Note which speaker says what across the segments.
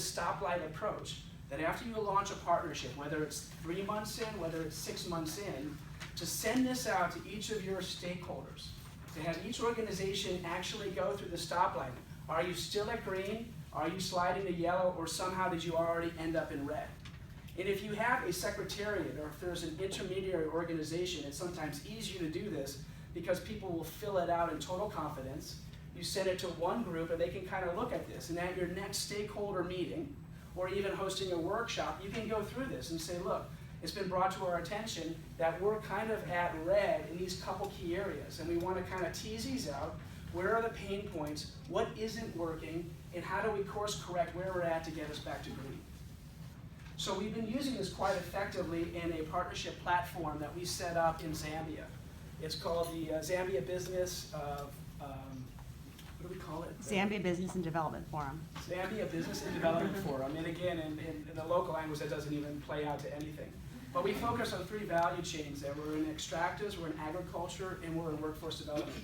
Speaker 1: stoplight approach, that after you launch a partnership, whether it's 3 months in, whether it's 6 months in, to send this out to each of your stakeholders, to have each organization actually go through the stoplight. Are you still at green? Are you sliding to yellow? Or somehow did you already end up in red? And if you have a secretariat, or if there's an intermediary organization, it's sometimes easier to do this because people will fill it out in total confidence. You send it to one group and they can kind of look at this. And at your next stakeholder meeting, or even hosting a workshop, you can go through this and say, look, it's been brought to our attention that we're kind of at red in these couple key areas, and we want to kind of tease these out. Where are the pain points? What isn't working? And how do we course correct where we're at to get us back to green? So we've been using this quite effectively in a partnership platform that we set up in Zambia. It's called the Zambia Business, what do we call it?
Speaker 2: Zambia Business and Development Forum.
Speaker 1: Zambia Business and Development Forum. And again, in the local language, that doesn't even play out to anything. But we focus on 3 value chains there. We're in extractives, we're in agriculture, and we're in workforce development.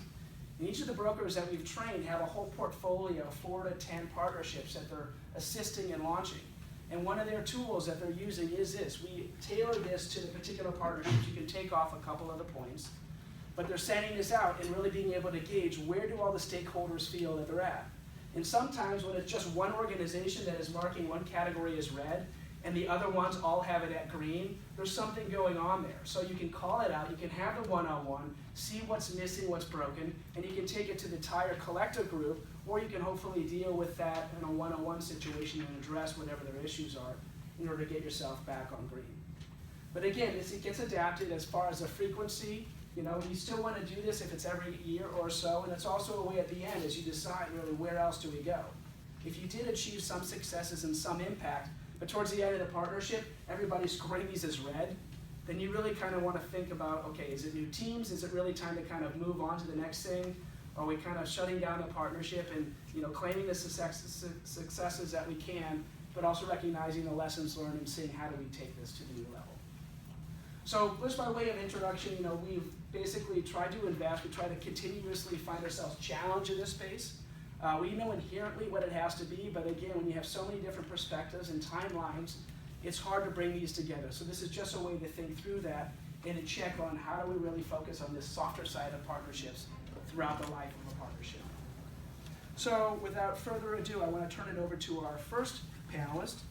Speaker 1: And each of the brokers that we've trained have a whole portfolio of 4 to 10 partnerships that they're assisting and launching. And one of their tools that they're using is this. We tailor this to the particular partnerships. You can take off a couple of the points. But they're sending this out and really being able to gauge where do all the stakeholders feel that they're at. And sometimes when it's just one organization that is marking one category as red, and the other ones all have it at green, there's something going on there. So you can call it out, you can have the one-on-one, see what's missing, what's broken, and you can take it to the entire collective group, or you can hopefully deal with that in a one-on-one situation and address whatever their issues are in order to get yourself back on green. But again, it gets adapted as far as the frequency. You know, you still want to do this if it's every year or so, and it's also a way at the end as you decide really where else do we go. If you did achieve some successes and some impact, but towards the end of the partnership, everybody's scoring these as red, then you really kind of want to think about, okay, is it new teams? Is it really time to kind of move on to the next thing? Are we kind of shutting down the partnership and, you know, claiming the successes that we can, but also recognizing the lessons learned and seeing how do we take this to the new level? So just by way of introduction, you know, we've basically tried to invest. We try to continuously find ourselves challenged in this space. We know inherently what it has to be, but again, when you have so many different perspectives and timelines, it's hard to bring these together. So this is just a way to think through that and to check on how do we really focus on this softer side of partnerships throughout the life of a partnership. So without further ado, I want to turn it over to our first panelist,